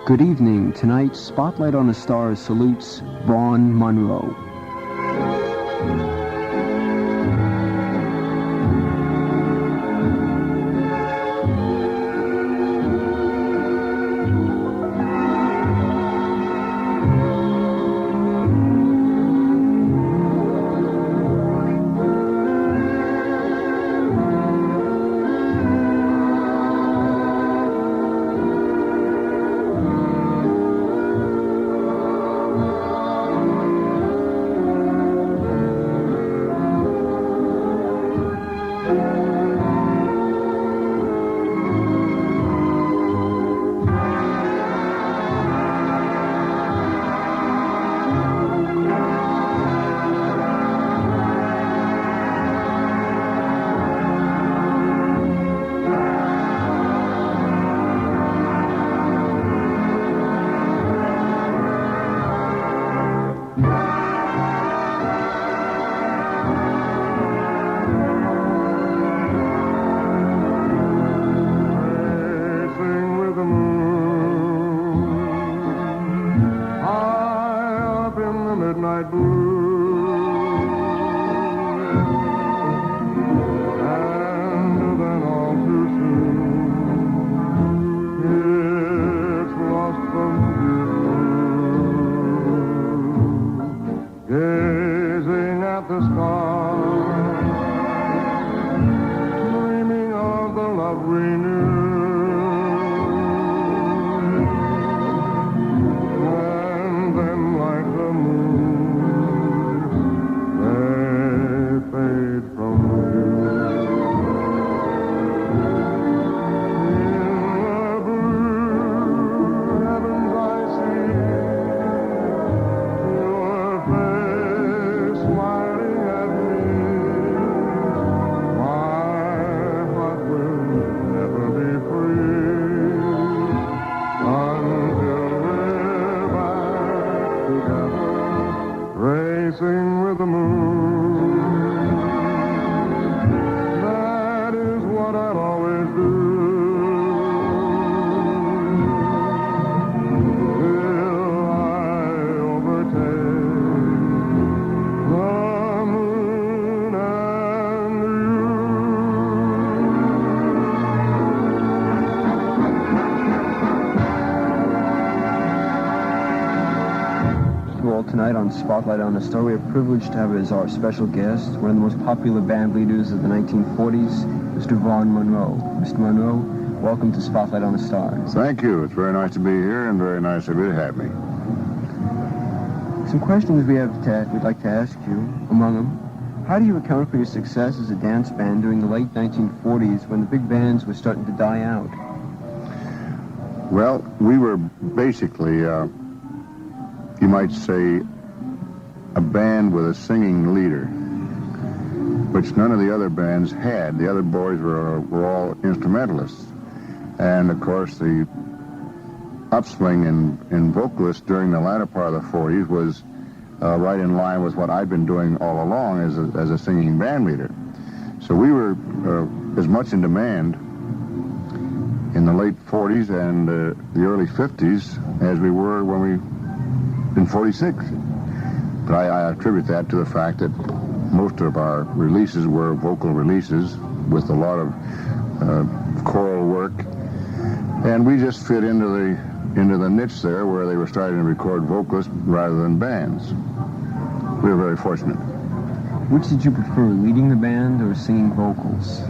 Good evening. Tonight, Spotlight on a Star salutes Vaughn Monroe. Tonight on Spotlight on a Star, we are privileged to have as our special guest one of the most popular band leaders of the 1940s, Mr. Vaughn Monroe. Mr. Monroe, welcome to Spotlight on a Star. Thank you. It's very nice to be here and very nice of you to have me. Some questions we'd like to ask you, among them, how do you account for your success as a dance band during the late 1940s when the big bands were starting to die out? Well, we were basically... you might say, a band with a singing leader, which none of the other bands had. The other boys were all instrumentalists. And, of course, the upswing in vocalists during the latter part of the 40s was right in line with what I'd been doing all along as a singing band leader. So we were as much in demand in the late 40s and the early 50s as we were when we in 46. But I attribute that to the fact that most of our releases were vocal releases with a lot of choral work, and we just fit into the niche there where they were starting to record vocalists rather than bands. We were very fortunate. Which did you prefer, leading the band or singing vocals?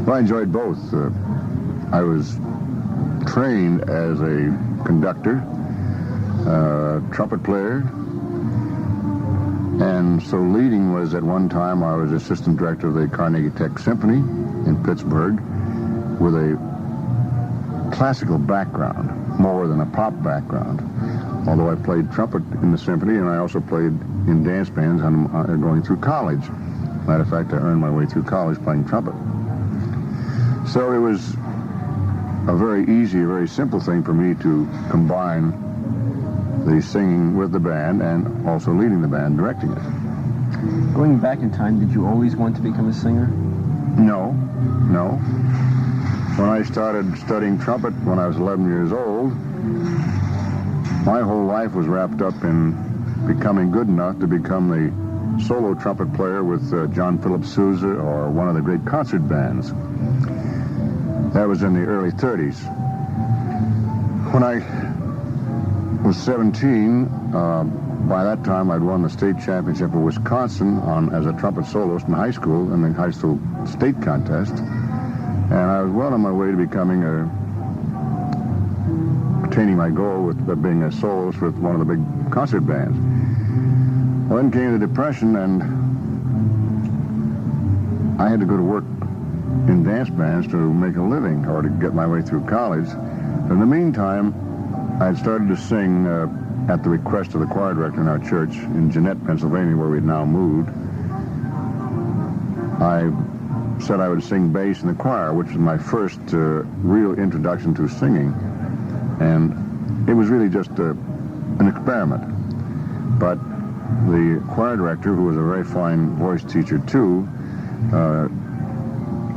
Well, I enjoyed both. I was trained as a conductor, trumpet player, and so leading was, at one time, I was assistant director of the Carnegie Tech Symphony in Pittsburgh with a classical background more than a pop background, although I played trumpet in the symphony and I also played in dance bands going through college. Matter of fact, I earned my way through college playing trumpet. So it was a very easy, a very simple thing for me to combine the singing with the band and also leading the band, directing it. Going back in time, did you always want to become a singer? No. When I started studying trumpet when I was 11 years old, life was wrapped up in becoming good enough to become the solo trumpet player with John Philip Sousa or one of the great concert bands. That was in the early 30s. When I was 17, by that time I'd won the state championship of Wisconsin as a trumpet soloist in high school, in the high school state contest. And I was well on my way to attaining my goal with being a soloist with one of the big concert bands. Well, then came the Depression, and I had to go to work in dance bands to make a living or to get my way through college. In the meantime, I had started to sing at the request of the choir director in our church in Jeanette, Pennsylvania, where we'd now moved. I said I would sing bass in the choir, which was my first real introduction to singing. And it was really just an experiment. But the choir director, who was a very fine voice teacher too,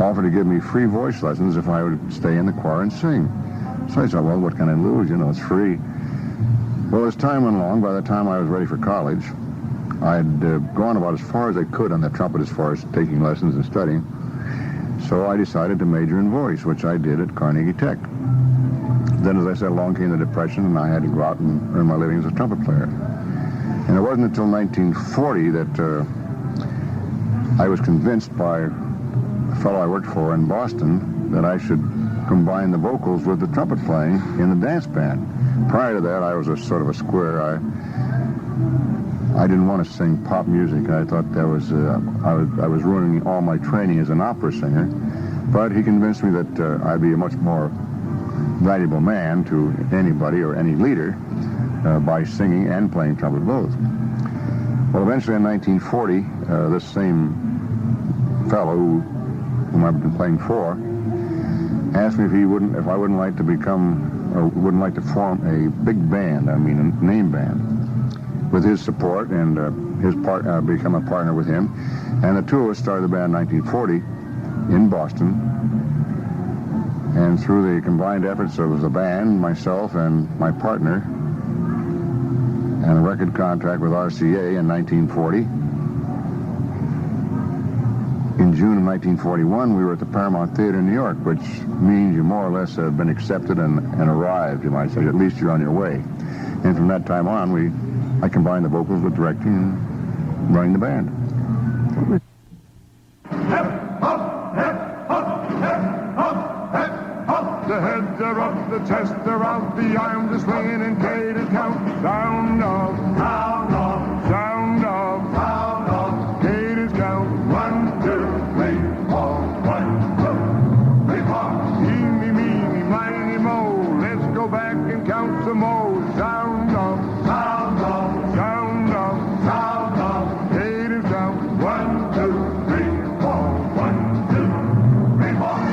offered to give me free voice lessons if I would stay in the choir and sing. So I thought, well, what can I lose? You know, it's free. Well, as time went along, by the time I was ready for college, I'd gone about as far as I could on the trumpet as far as taking lessons and studying. So I decided to major in voice, which I did at Carnegie Tech. Then, as I said, along came the Depression, and I had to go out and earn my living as a trumpet player. And it wasn't until 1940 that I was convinced by a fellow I worked for in Boston that I should combine the vocals with the trumpet playing in the dance band. Prior to that, I was a sort of a square. I didn't want to sing pop music. I thought that was I was ruining all my training as an opera singer. But he convinced me that I'd be a much more valuable man to anybody or any leader by singing and playing trumpet both. Well, eventually in 1940, this same fellow whom I've been playing for asked me if I wouldn't like to form a big band, I mean a name band, with his support and become a partner with him. And the two of us started the band in 1940 in Boston. And through the combined efforts of the band, myself and my partner, and a record contract with RCA in 1940, in June of 1941, we were at the Paramount Theater in New York, which means you more or less have been accepted and arrived, you might say. At least you're on your way. And from that time on, I combined the vocals with directing and running the band. The heads are up, the chest are out, the arms are swinging and cadence count. Sound off, sound off, sound off, sound off, cadence count. 1, 2, 3, 4, 1, 2, 3, 4. Eeny, meeny, miny, mo, let's go back and count some more. Sound off, sound off, sound off, sound off, cadence count. 1, 2, 3, 4, 1, 2, 3, 4.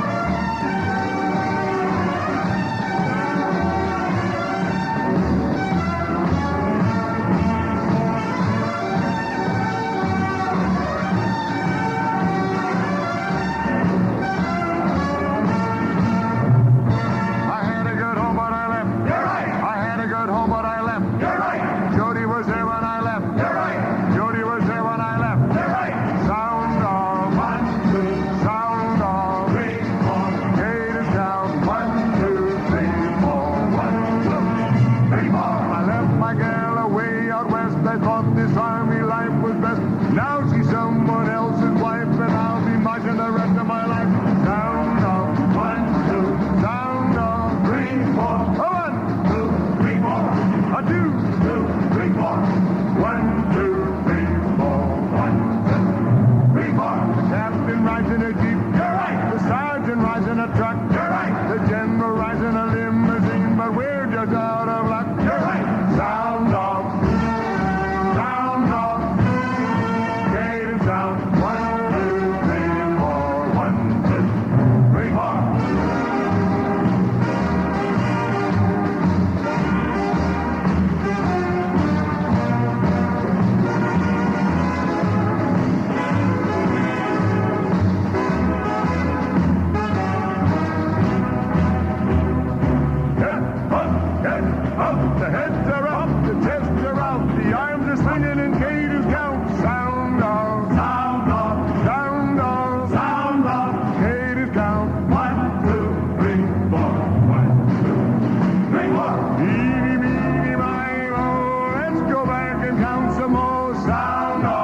The heads are up, the swinging in Katie's count. Sound of Katie's count. 1, 2, 3, 4. 1, 2, 3, 4. Eeny, meeny, miny, mo. Let's go back and count some more. Sound of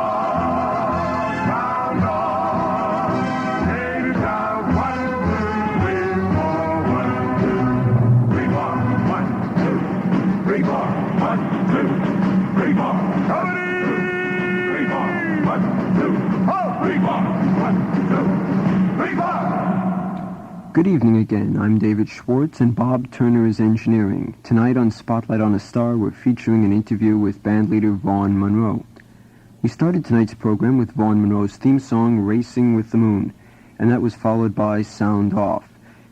Katie's count. 1, 2, 3, 4. 1, 2, 3, 4. 1, 2, 3, 4. 1, 2, 3, 4. Company! 3, 4. 1, 2, 3, 4. 1, 2, 3, 4. Good evening again. I'm David Schwartz, and Bob Turner is engineering. Tonight on Spotlight on a Star, we're featuring an interview with bandleader Vaughn Monroe. We started tonight's program with Vaughn Monroe's theme song, Racing with the Moon, and that was followed by Sound Off.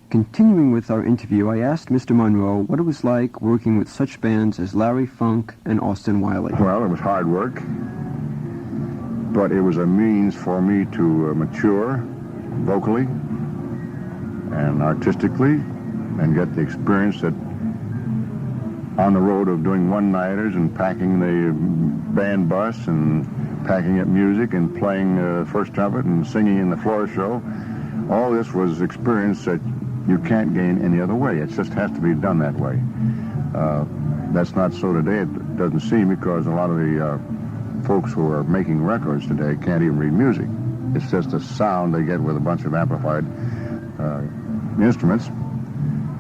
Continuing with our interview, I asked Mr. Monroe what it was like working with such bands as Larry Funk and Austin Wiley. Well, it was hard work, but it was a means for me to mature vocally and artistically and get the experience that on the road of doing one-nighters and packing the band bus and packing up music and playing first trumpet and singing in the floor show. All this was experience that you can't gain any other way. It just has to be done that way. That's not so today. It doesn't seem, because a lot of the folks who are making records today can't even read music. It's just a sound they get with a bunch of amplified instruments,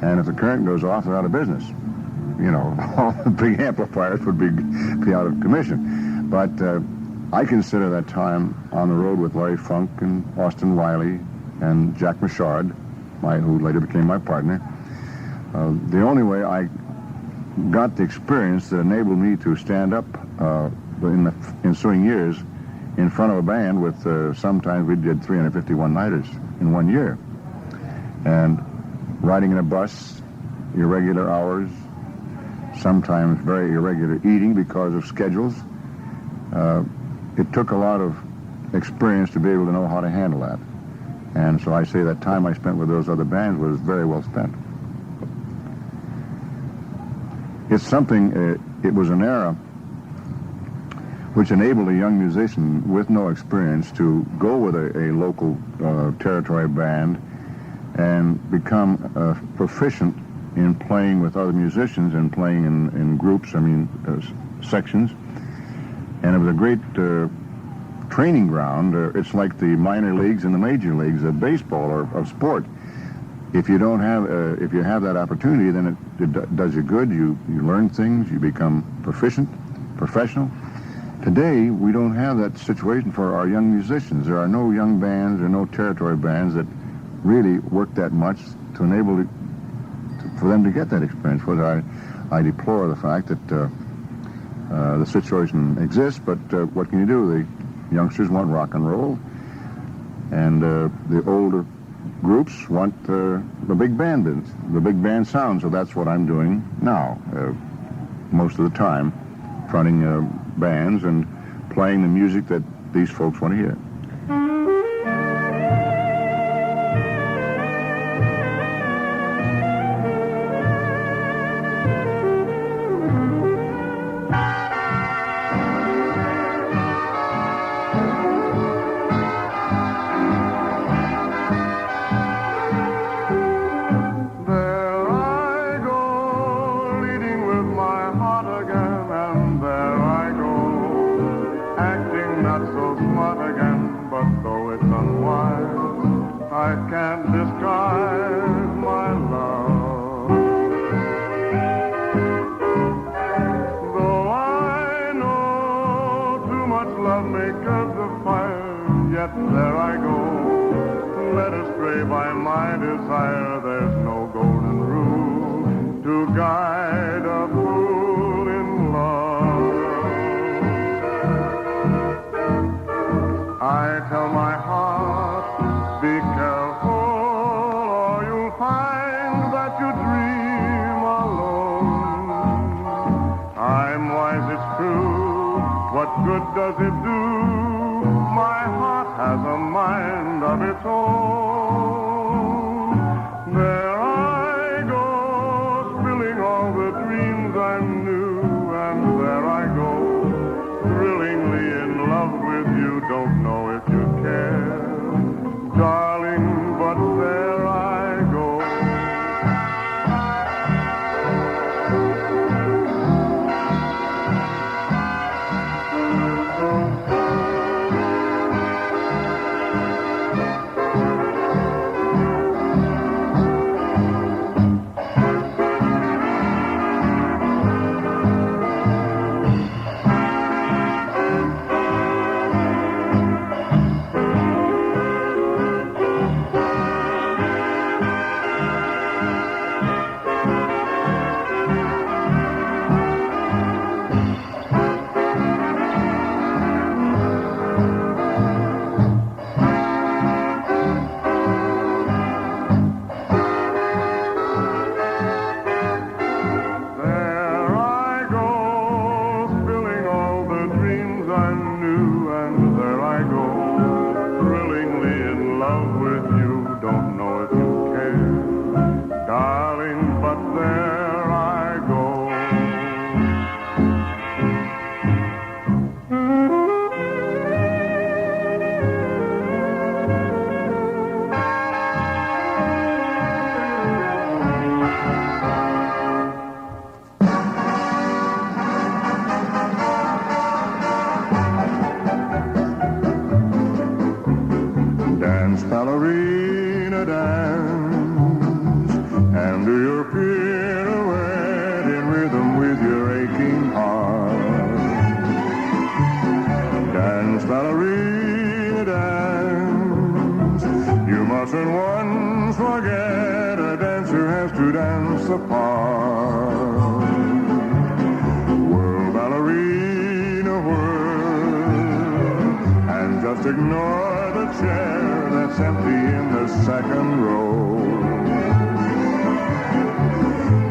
and if the current goes off, they're out of business. You know, all the big amplifiers would be out of commission. But I consider that time on the road with Larry Funk and Austin Wiley and Jack Michaud, who later became my partner, the only way I got the experience that enabled me to stand up in the ensuing years in front of a band with, sometimes we did 351 nighters in 1 year. And riding in a bus, irregular hours, sometimes very irregular eating because of schedules. It took a lot of experience to be able to know how to handle that. And so I say that time I spent with those other bands was very well spent. It's something, it was an era which enabled a young musician with no experience to go with a local territory band and become proficient in playing with other musicians and playing in groups, sections. And it was a great training ground. It's like the minor leagues and the major leagues of baseball or of sport. If you don't have, if you have that opportunity, then it does you good. You learn things. You become proficient, professional. Today, we don't have that situation for our young musicians. There are no young bands or no territory bands that really work that much to enable for them to get that experience. Whether I deplore the fact that the situation exists, but what can you do? The youngsters want rock and roll, and the older groups want the big band business, the big band sound. So that's what I'm doing now, most of the time, fronting bands and playing the music that these folks want to hear. ignore the chair that's empty in the second row.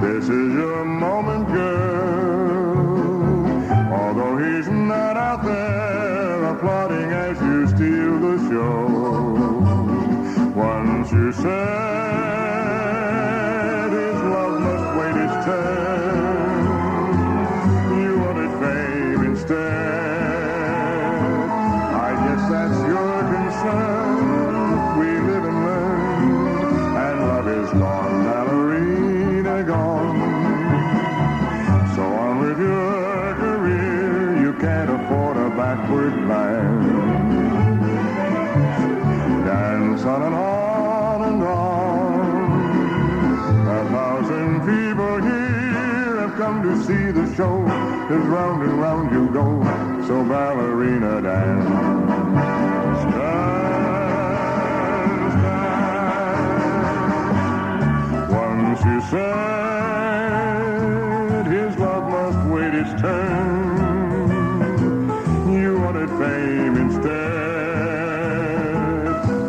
This is your moment, girl. Although he's not out there applauding as you steal the show. Once you said his love must wait its turn, you wanted fame instead. I guess that's your concern. We live and learn, and love is gone, ballerina gone. So on with your career, you can't afford a backward glance. Dance on and on and on. 1,000 people here have come to see the show. 'Cause round and round you go, so ballerina dance. Dance, dance. Once you said his love must wait its turn, you wanted fame instead.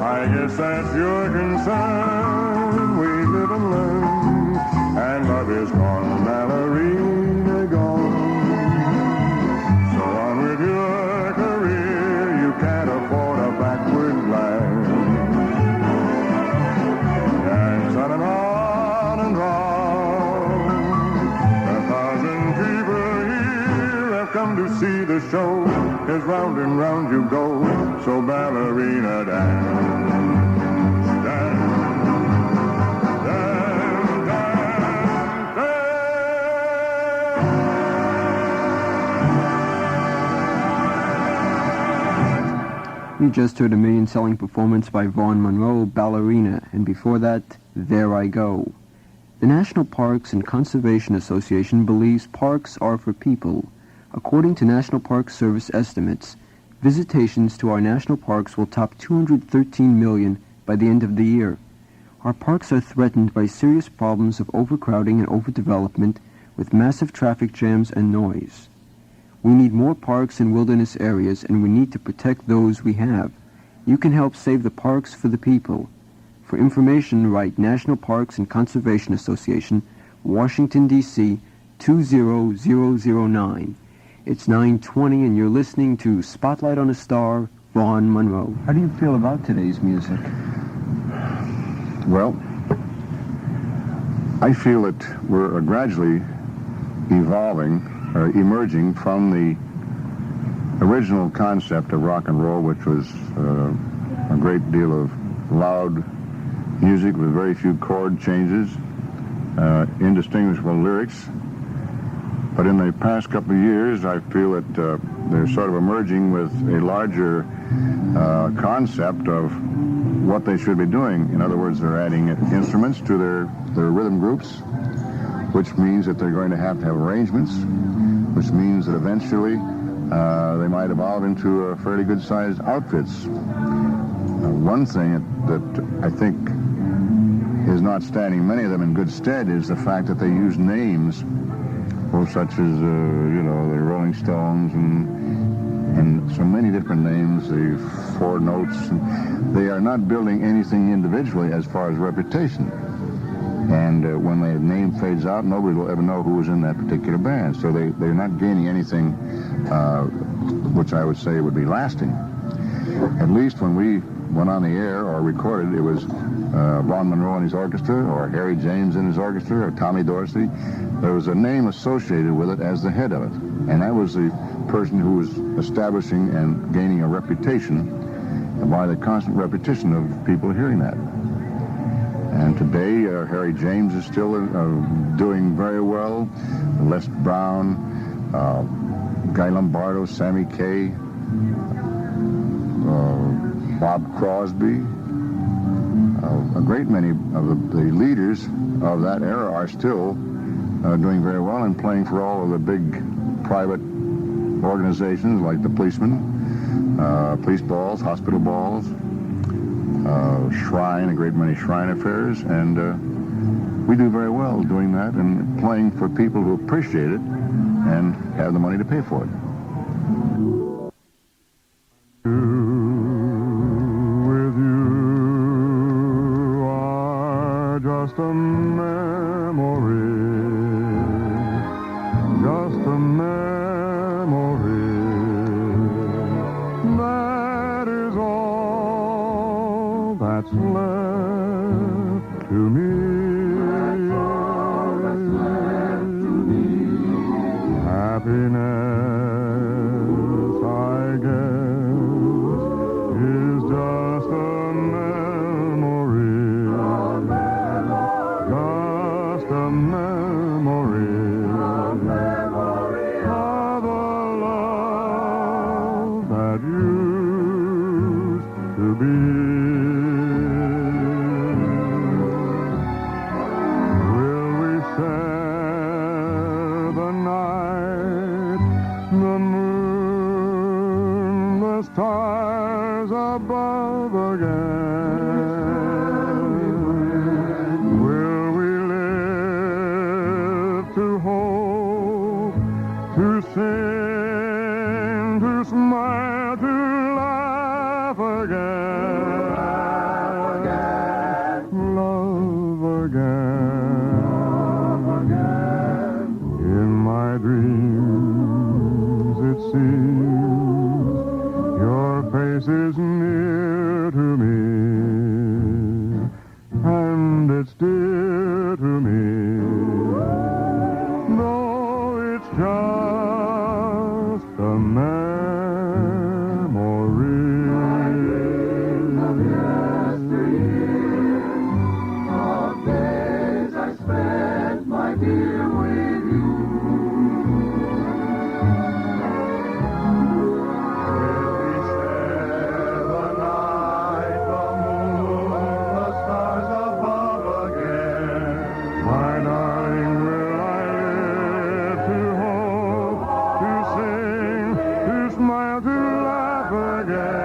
I guess that's your concern. We live and learn, and love is gone, ballerina gone. So on with your career, you can't afford a backward glance. Dance on and on and on. 1,000 people here have come to see the show. 'Cause round and round you go, so ballerina dance. You just heard a million-selling performance by Vaughn Monroe, Ballerina, and before that, There I Go. The National Parks and Conservation Association believes parks are for people. According to National Park Service estimates, visitations to our national parks will top 213 million by the end of the year. Our parks are threatened by serious problems of overcrowding and overdevelopment with massive traffic jams and noise. We need more parks in wilderness areas, and we need to protect those we have. You can help save the parks for the people. For information, write National Parks and Conservation Association, Washington, D.C., 20009. It's 9:20, and you're listening to Spotlight on a Star, Vaughn Monroe. How do you feel about today's music? Well, I feel that we're gradually emerging from the original concept of rock and roll, which was a great deal of loud music with very few chord changes, indistinguishable lyrics. But in the past couple of years, I feel that they're sort of emerging with a larger concept of what they should be doing. In other words, they're adding instruments to their rhythm groups, which means that they're going to have arrangements, which means that eventually they might evolve into fairly good-sized outfits. One thing that I think is not standing many of them in good stead is the fact that they use names, such as, the Rolling Stones and so many different names, the Four Notes. They are not building anything individually as far as reputation. And when the name fades out, nobody will ever know who was in that particular band. So they're not gaining anything which I would say would be lasting. At least when we went on the air or recorded, it was Vaughn Monroe and his orchestra, or Harry James and his orchestra, or Tommy Dorsey. There was a name associated with it as the head of it. And that was the person who was establishing and gaining a reputation by the constant repetition of people hearing that. And today, Harry James is still doing very well. Les Brown, Guy Lombardo, Sammy Kaye, Bob Crosby. A great many of the leaders of that era are still doing very well and playing for all of the big private organizations like the policemen, police balls, hospital balls, Shrine, a great many Shrine affairs, and we do very well doing that and playing for people who appreciate it and have the money to pay for it. memory. That is all that's left to me. Happiness, I guess, is just a memory. Just a memory. Of a love that used to be. Will we share the night, the moon, the stars above again? Will we live to hope, to sing, to smile, to laugh again? Love again. In my dreams, it seems your face is near to me, and it's dear to me. No, it's just a memory. Of days I spent, my dear, with you. Will we share the night, the moon, the stars above again? My darling, will I live to hope, to sing, to smile, to laugh again?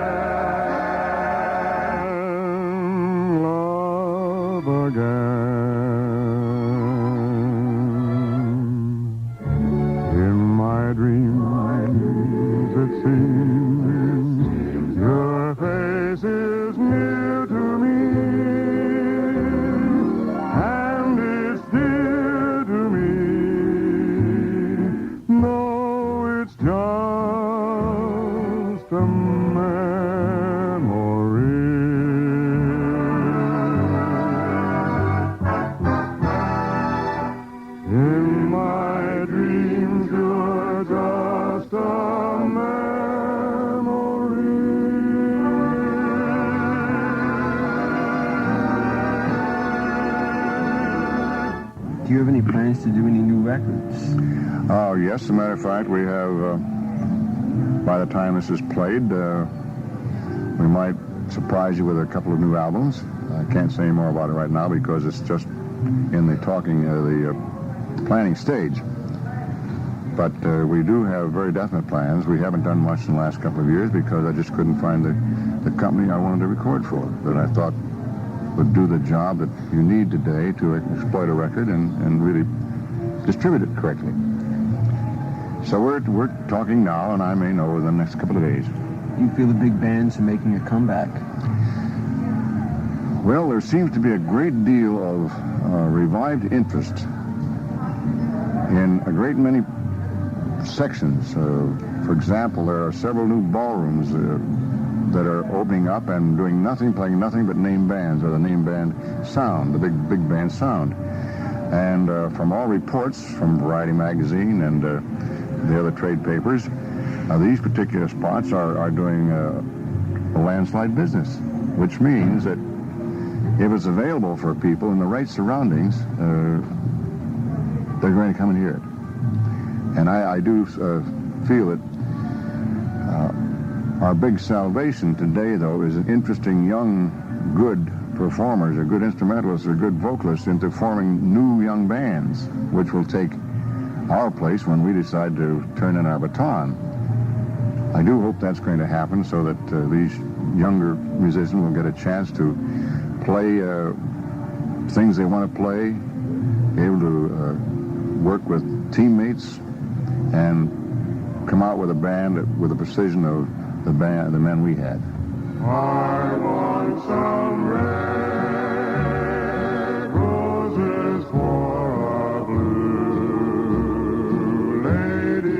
Love again. In my dreams, it seems your face is near to me, and it's dear to me. No, it's just a memory. In my dreams, you're just a memory. Do you have any plans to do any new records? Oh, yes, as a matter of fact, we have, by the time this is played, we might surprise you with a couple of new albums. I can't say any more about it right now because it's just in the planning stage. But we do have very definite plans. We haven't done much in the last couple of years because I just couldn't find the company I wanted to record for that I thought would do the job that you need today to exploit a record and really distribute it correctly. So we're talking now, and I may know in the next couple of days. Do you feel the big bands are making a comeback? Well, there seems to be a great deal of revived interest in a great many sections. For example, there are several new ballrooms that are opening up and doing nothing, playing nothing but name bands, or the name band sound, the big band sound. And from all reports from Variety magazine and the other trade papers, these particular spots are doing a landslide business, which means that if it's available for people in the right surroundings, they're going to come and hear it. And I do feel that our big salvation today, though, is an interesting young, good performers or good instrumentalists or good vocalists into forming new young bands, which will take our place when we decide to turn in our baton. I do hope that's going to happen so that these younger musicians will get a chance to play things they want to play, be able to work with teammates, and come out with a band with the precision of the men we had. I want some red roses for a blue lady.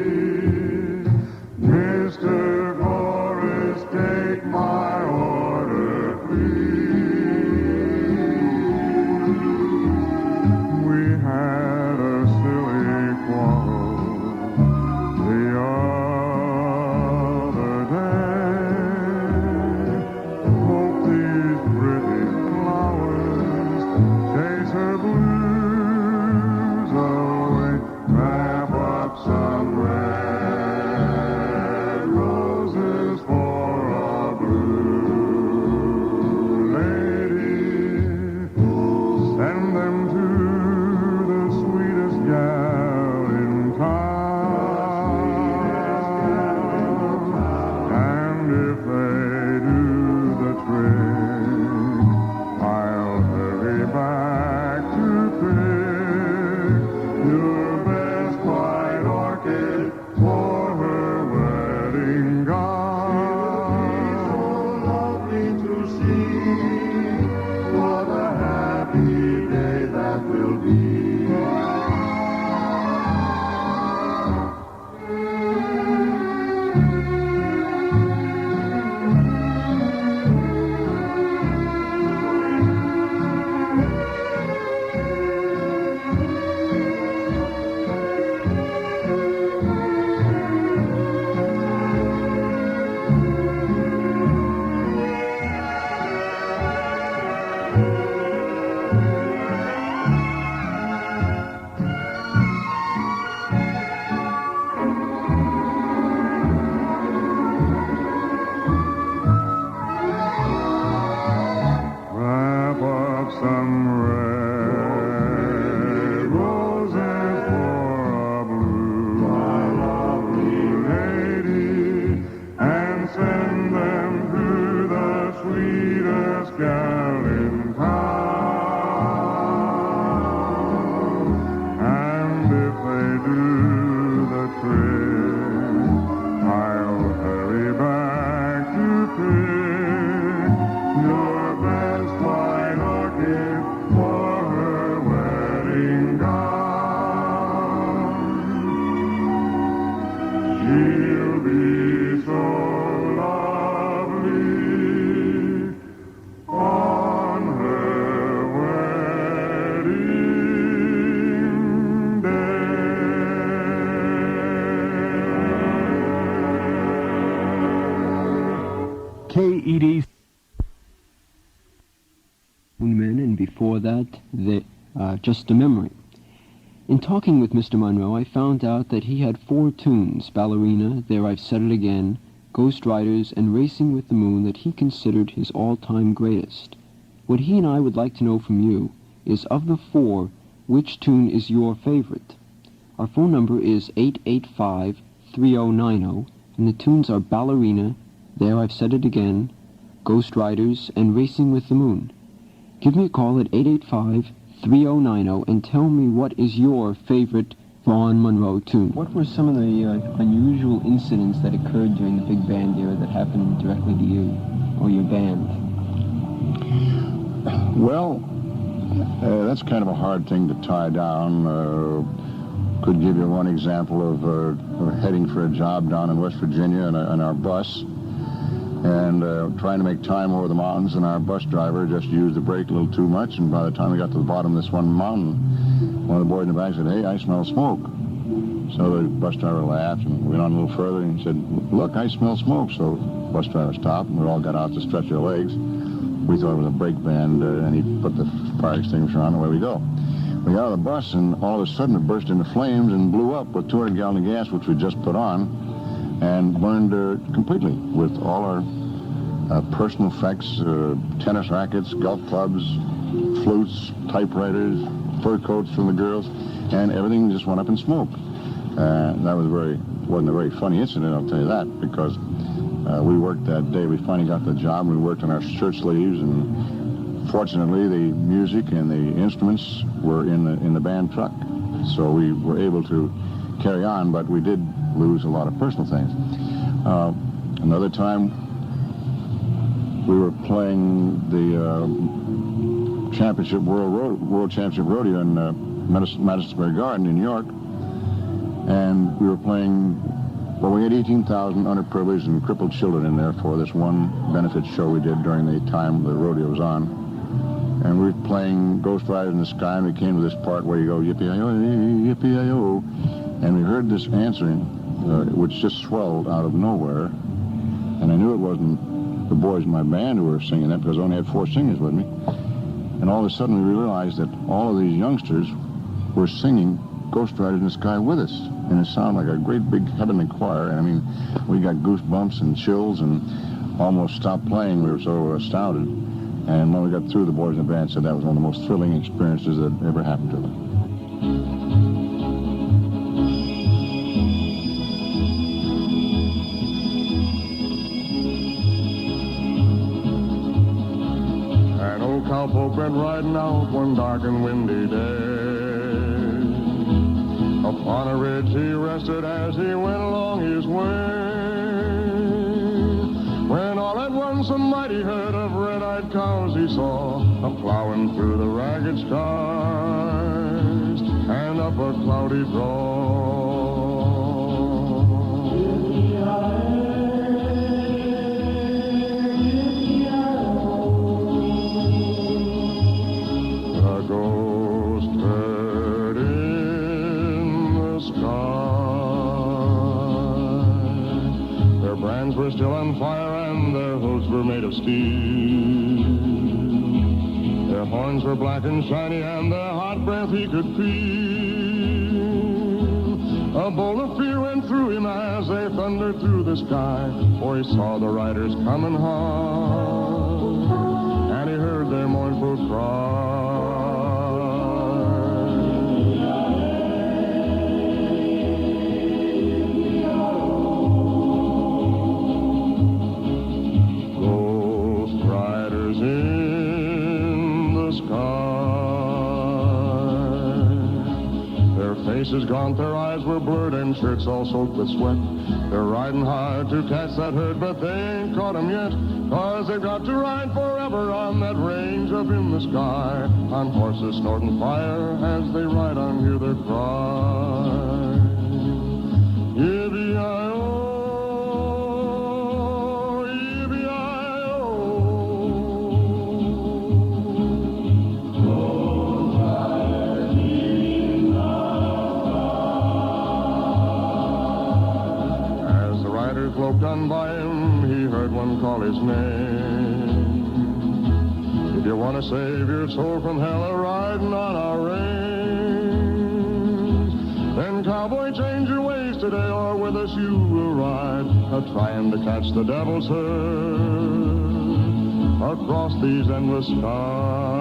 she'll be so lovely on her wedding day. KEDC. And before that, Just a Memory. In talking with Mr. Monroe, I found out that he had 4 tunes, Ballerina, There I've Said It Again, Ghost Riders, and Racing with the Moon, that he considered his all-time greatest. What he and I would like to know from you is, of the 4, which tune is your favorite? Our phone number is 885-3090, and the tunes are Ballerina, There I've Said It Again, Ghost Riders, and Racing with the Moon. Give me a call at 885-3090 and tell me what is your favorite Vaughn Monroe tune. What were some of the unusual incidents that occurred during the big band era that happened directly to you or your band? Well, that's kind of a hard thing to tie down. Could give you one example of heading for a job down in West Virginia in our bus, and trying to make time over the mountains, and our bus driver just used the brake a little too much, and by the time we got to the bottom of this one mountain, one of the boys in the back said, "Hey, I smell smoke." So the bus driver laughed and went on a little further, and he said, "Look, I smell smoke." So the bus driver stopped, and we all got out to stretch our legs. We thought it was a brake band, and he put the fire extinguisher on, and away we go. We got out of the bus, and all of a sudden it burst into flames and blew up with 200 gallons of gas, which we just put on, and burned completely with all our personal effects, tennis rackets, golf clubs, flutes, typewriters, fur coats from the girls, and everything just went up in smoke. That wasn't a very funny incident, I'll tell you that, because we worked that day. We finally got the job, and we worked on our shirt sleeves, and fortunately the music and the instruments were in the band truck, so we were able to carry on, but we did lose a lot of personal things. Another time, we were playing the World Championship Rodeo in Madison Square Garden in New York, and we were playing. Well, we had 18,000 underprivileged and crippled children in there for this one benefit show we did during the time the rodeo was on. And we were playing Ghost Riders in the Sky, and we came to this part where you go, yippee-yi-yo, yippee-yi-yo. And we heard this answering, which just swelled out of nowhere. And I knew it wasn't the boys in my band who were singing that, because I only had 4 singers with me. And all of a sudden we realized that all of these youngsters were singing Ghost Riders in the Sky with us. And it sounded like a great big heavenly choir. And I mean, we got goosebumps and chills and almost stopped playing. We were so astounded. And when we got through, the boys in the band said that was one of the most thrilling experiences that ever happened to them. An old cowpoke went riding out one dark and windy day. Upon a ridge he rested as he went along his way. When all at once a mighty herd of red-eyed cows he saw, a-plowing through the ragged skies and up a cloudy draw. A ghost herd in the sky. Their brands were still on fire and their hooves were made of steel. Their horns were black and shiny and their hot breath he could feel. A bolt of fear went through him as they thundered through the sky, for he saw the riders coming hard, and he heard their mournful cry. Faces gaunt, their eyes were blurred, and shirts all soaked with sweat. They're riding hard to catch that herd, but they ain't caught 'em yet, 'cause they've got to ride forever on that range up in the sky, on horses snorting fire as they ride on, hear their cry. Yippee-yi-yo. riders loped on by him, he heard one call his name. If you want to save your soul from hell a-riding on our range, then cowboy, change your ways today, or with us you will ride, a-trying to catch the devil's herd across these endless skies.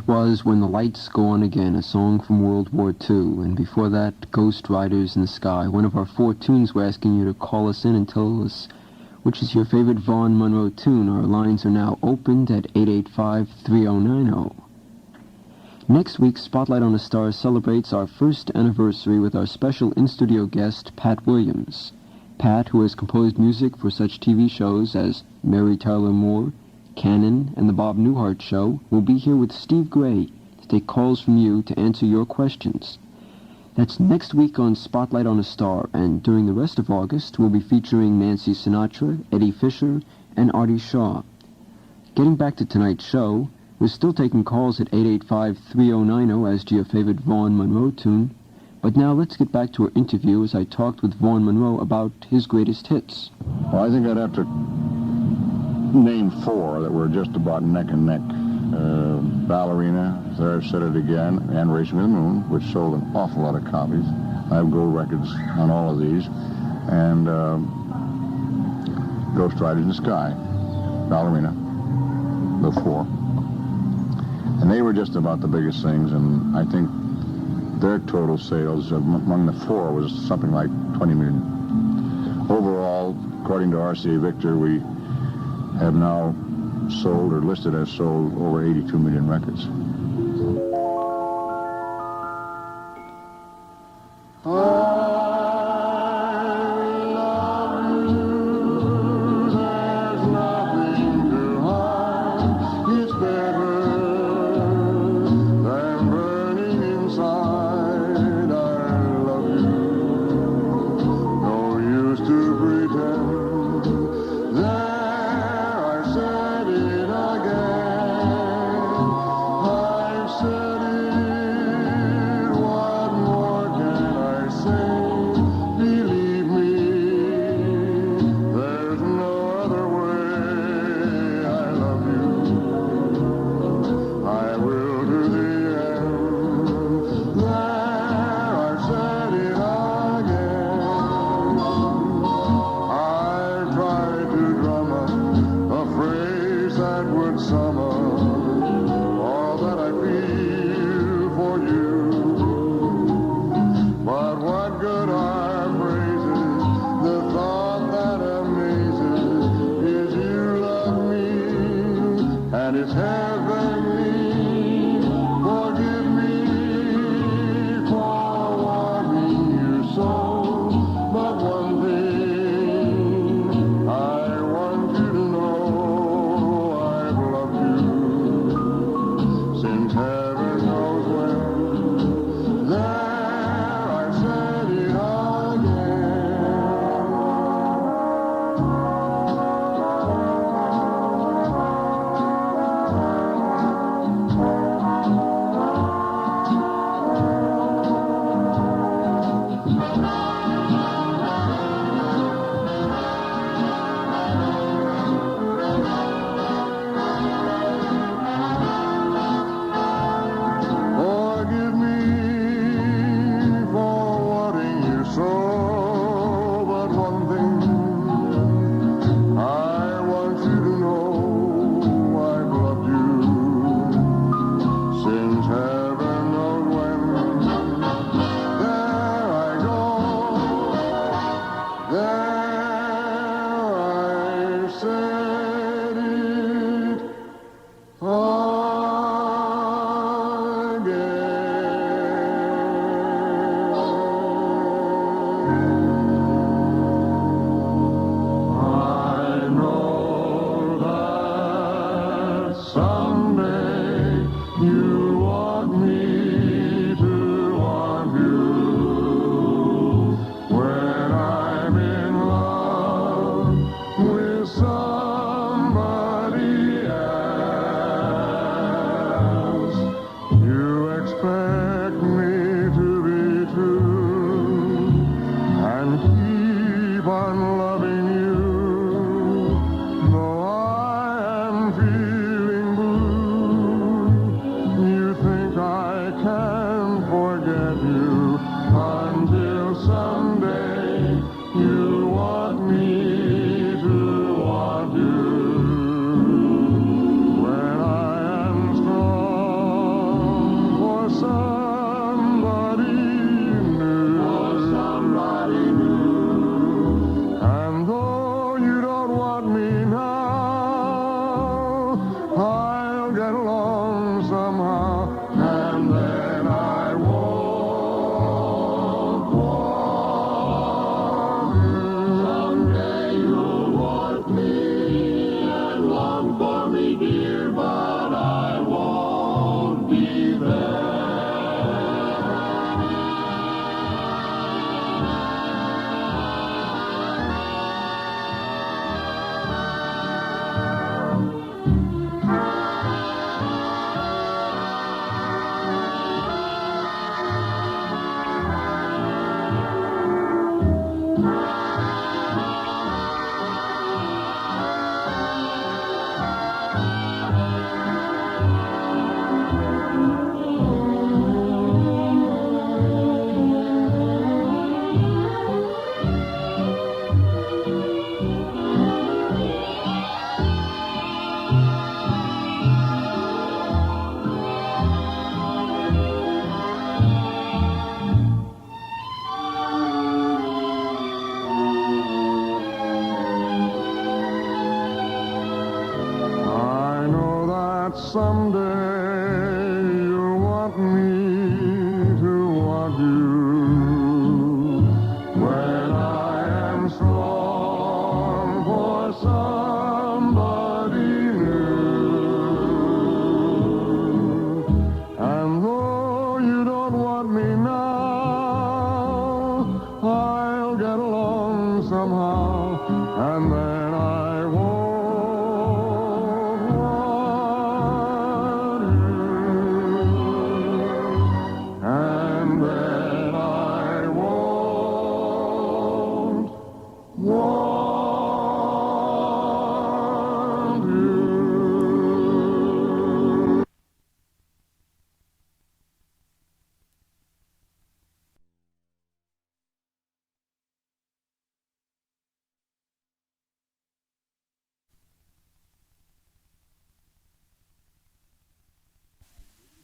Was When the Lights Go On Again, a song from World War II, and before that, Ghost Riders in the Sky, one of our 4 tunes. We're asking you to call us in and tell us which is your favorite Vaughn Monroe tune. Our lines are now opened at 885-3090. Next week, Spotlight on a Star celebrates our first anniversary with our special in-studio guest, Pat Williams. Pat, who has composed music for such TV shows as Mary Tyler Moore, Cannon, and The Bob Newhart Show, will be here with Steve Gray to take calls from you to answer your questions. That's next week on Spotlight on a Star, and during the rest of August, we'll be featuring Nancy Sinatra, Eddie Fisher, and Artie Shaw. Getting back to tonight's show, we're still taking calls at 885-3090 as to your favorite Vaughn Monroe tune, but now let's get back to our interview as I talked with Vaughn Monroe about his greatest hits. Well, I think I'd have to name 4 that were just about neck and neck Ballerina, there I've said it again, and Racing to the Moon, which sold an awful lot of copies. I have gold records on all of these. And Ghost Riders in the Sky, Ballerina, the four. And they were just about the biggest things, and I think their total sales among the four was something like 20 million. Overall, according to RCA Victor, we have now sold or listed as sold over 82 million records.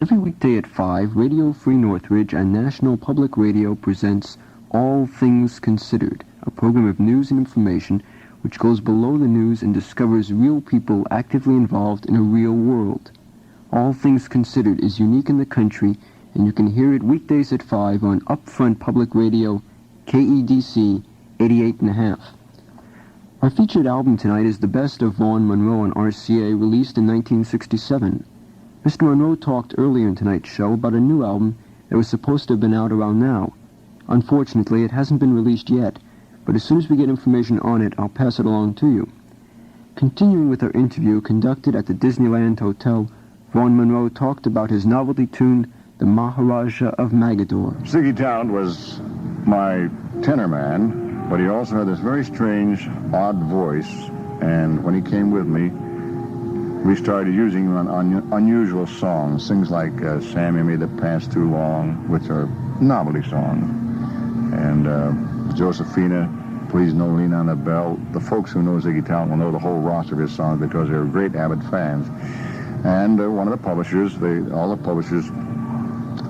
Every weekday at 5, Radio Free Northridge and National Public Radio presents All Things Considered, a program of news and information which goes below the news and discovers real people actively involved in a real world. All Things Considered is unique in the country, and you can hear it weekdays at 5 on Upfront Public Radio, KEDC 88.5. Our featured album tonight is the best of Vaughn Monroe and RCA, released in 1967. Mr. Monroe talked earlier in tonight's show about a new album that was supposed to have been out around now. Unfortunately, it hasn't been released yet, but as soon as we get information on it, I'll pass it along to you. Continuing with our interview conducted at the Disneyland Hotel, Vaughn Monroe talked about his novelty tune, The Maharaja of Magador. Ziggy Town was my tenor man, but he also had this very strange, odd voice, and when he came with me, we started using him on unusual songs, things like Sammy Made the Pants Too Long, which are novelty songs, and Josephina, Please No Lean on the Bell. The folks who know Ziggy Town will know the whole roster of his songs because they're great avid fans. And one of the publishers, all the publishers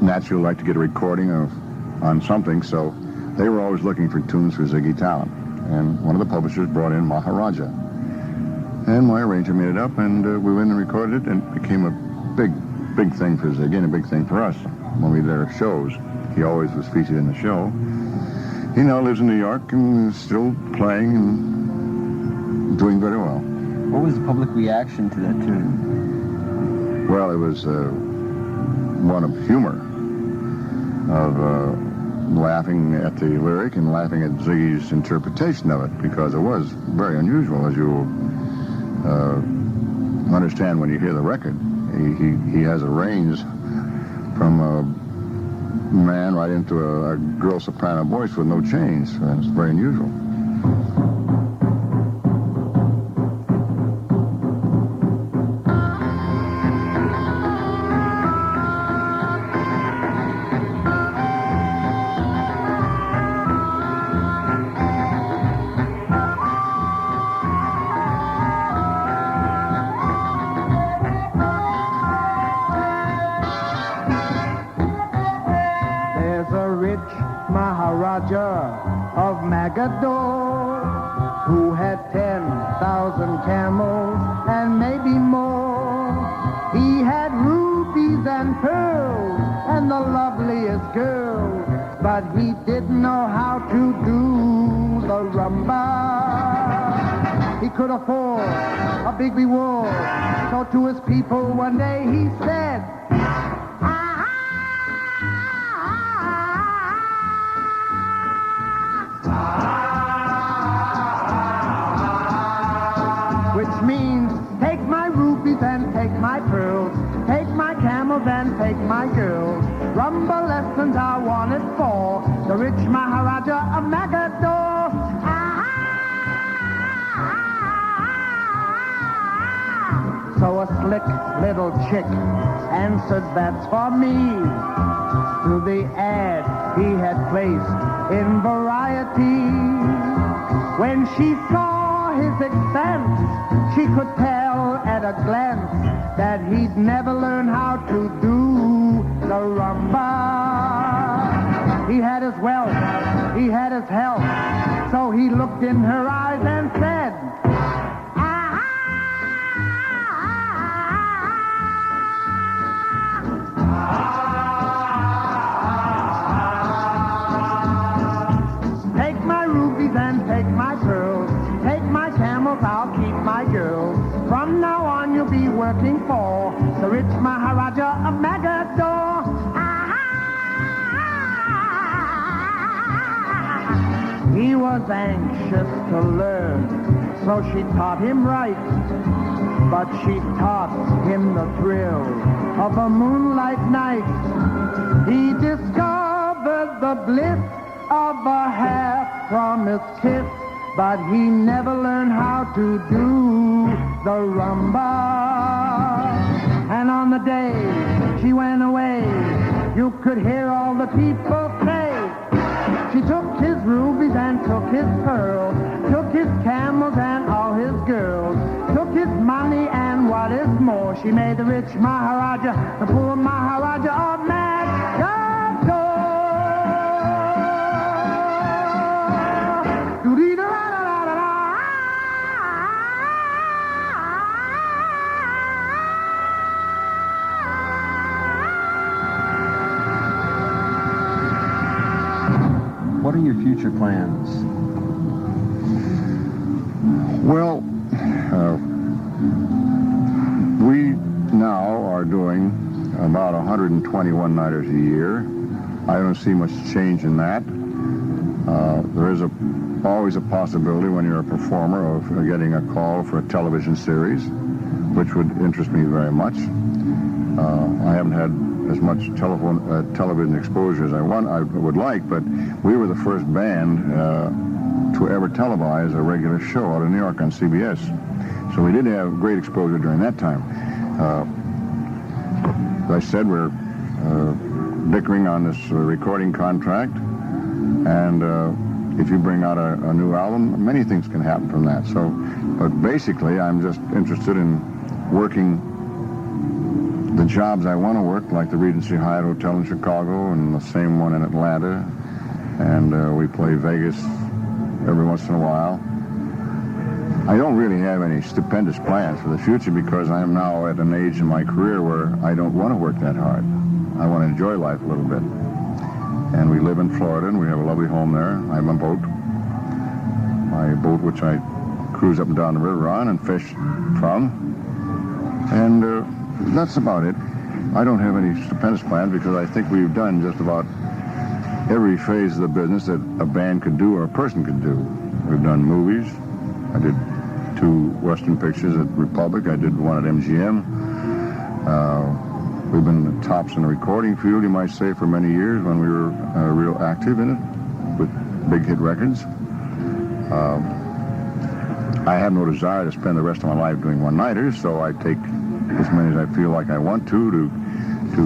naturally like to get a recording on something, so they were always looking for tunes for Ziggy Town. And one of the publishers brought in Maharaja. And my arranger made it up, and we went and recorded it, and it became a big thing for Ziggy and a big thing for us when we did our shows. He always was featured in the show. He now lives in New York and is still playing and doing very well. What was the public reaction to that tune? Well, it was one of humor, of laughing at the lyric and laughing at Ziggy's interpretation of it, because it was very unusual, as you understand when you hear the record. He has a range from a man right into a girl soprano voice with no change. It's very unusual. Of Magador, who had 10,000 camels and maybe more. He had rubies and pearls and the loveliest girls, but he didn't know how to do the rumba. He could afford a big reward, so to his people one day he said, which means take my rubies and take my pearls, take my camels and take my girls. Rumba lessons I wanted for the rich Maharaja of Magador. So a slick little chick answered, that's for me, to the ad he had placed in Variety. When she saw his expense, she could tell at a glance that he'd never learn how to do the rumba. He had his wealth, he had his health, so he looked in her eyes and said, take my rubies and take my pearls, take my camels, I'll keep my girls. From now on you'll be working for the rich Maharaja of Magador. He was anxious to learn, so she taught him right, but she taught him the thrill of a moonlight night. He discovered the bliss of a half-promised kiss, but he never learned how to do the rumba. And on the day she went away, you could hear all the people say, she took his rubies and took his pearls, took his camels and all his girls, took his money and what what is more, she made the rich Maharaja the poor Maharaja of Magador. What are your future plans? Well, we now are doing about 120 one-nighters a year. I don't see much change in that. There is always a possibility when you're a performer of getting a call for a television series, which would interest me very much. I haven't had as much television exposure as I would like, but we were the first band to ever televise a regular show out of New York on CBS. So we did have great exposure during that time. As I said, we're bickering on this recording contract, and if you bring out a new album, many things can happen from that. So, but basically, I'm just interested in working the jobs I want to work, like the Regency Hyatt Hotel in Chicago and the same one in Atlanta, and we play Vegas every once in a while. I don't really have any stupendous plans for the future because I am now at an age in my career where I don't want to work that hard. I want to enjoy life a little bit. And we live in Florida, and we have a lovely home there. I have a boat, my boat which I cruise up and down the river on and fish from. And that's about it. I don't have any stupendous plans because I think we've done just about every phase of the business that a band could do or a person could do. We've done movies. I did 2 Western pictures at Republic. I did one at MGM. We've been tops in the recording field, you might say, for many years when we were real active in it with big hit records. I have no desire to spend the rest of my life doing one-nighters, so I take as many as I feel like I want to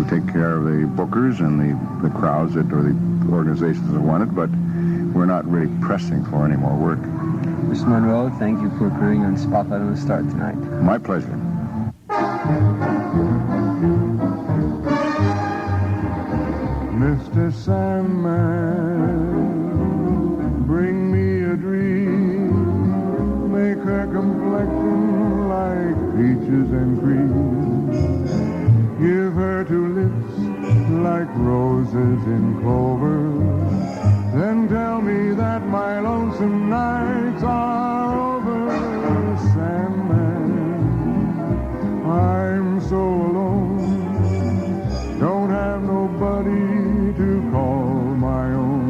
take care of the bookers and the crowds or the organizations that want it, but we're not really pressing for any more work. Mr. Monroe, thank you for appearing on Spotlight on the Star tonight. My pleasure. Mr. Sandman, bring me a dream, make her complexion like peaches and cream, give her 2 lips like roses in clover, then tell me that my lonesome nights are over. Sandman, I'm so alone, don't have nobody to call my own.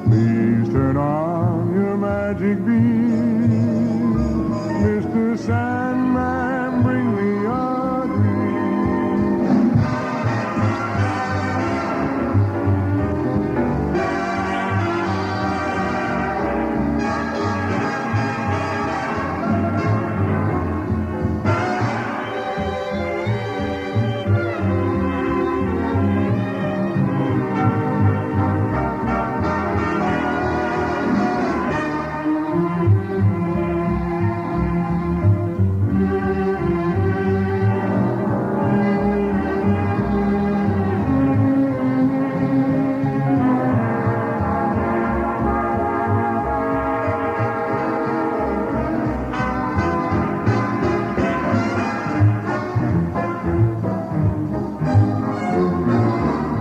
Please turn on your magic beam, Mr. Sandman, bring me a dream.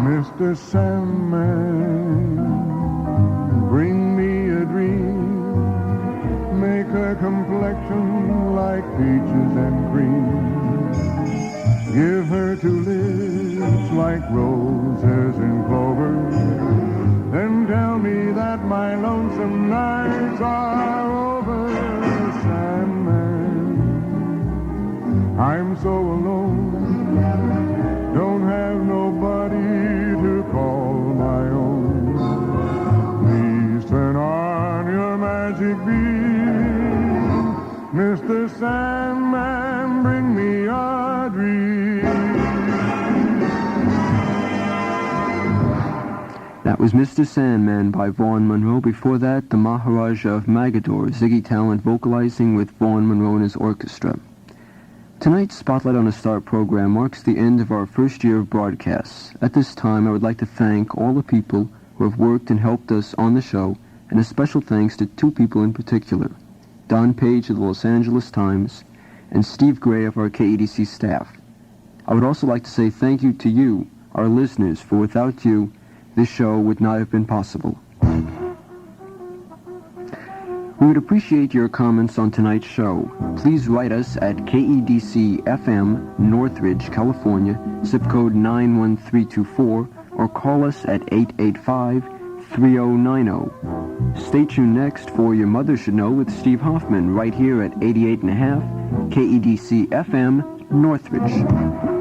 Mr. Sandman, bring me a dream, make her complexion like peaches and cream, give her 2 lips like roses in clover, then tell me that my lonesome nights are over. Sandman, I'm so alone, don't have nobody to call my own. Please turn on your magic beam, Mr. Sandman, bring me a dream. That was Mr. Sandman by Vaughn Monroe. Before that, the Maharaja of Magador, Ziggy Talent vocalizing with Vaughn Monroe and his orchestra. Tonight's Spotlight on a Star program marks the end of our first year of broadcasts. At this time, I would like to thank all the people who have worked and helped us on the show, and a special thanks to two people in particular, Don Page of the Los Angeles Times and Steve Gray of our KEDC staff. I would also like to say thank you to you, our listeners, for without you, this show would not have been possible. We would appreciate your comments on tonight's show. Please write us at KEDC FM, Northridge, California, zip code 91324, or call us at 885-3090. Stay tuned next for Your Mother Should Know with Steve Hoffman, right here at 88.5 KEDC FM, Northridge.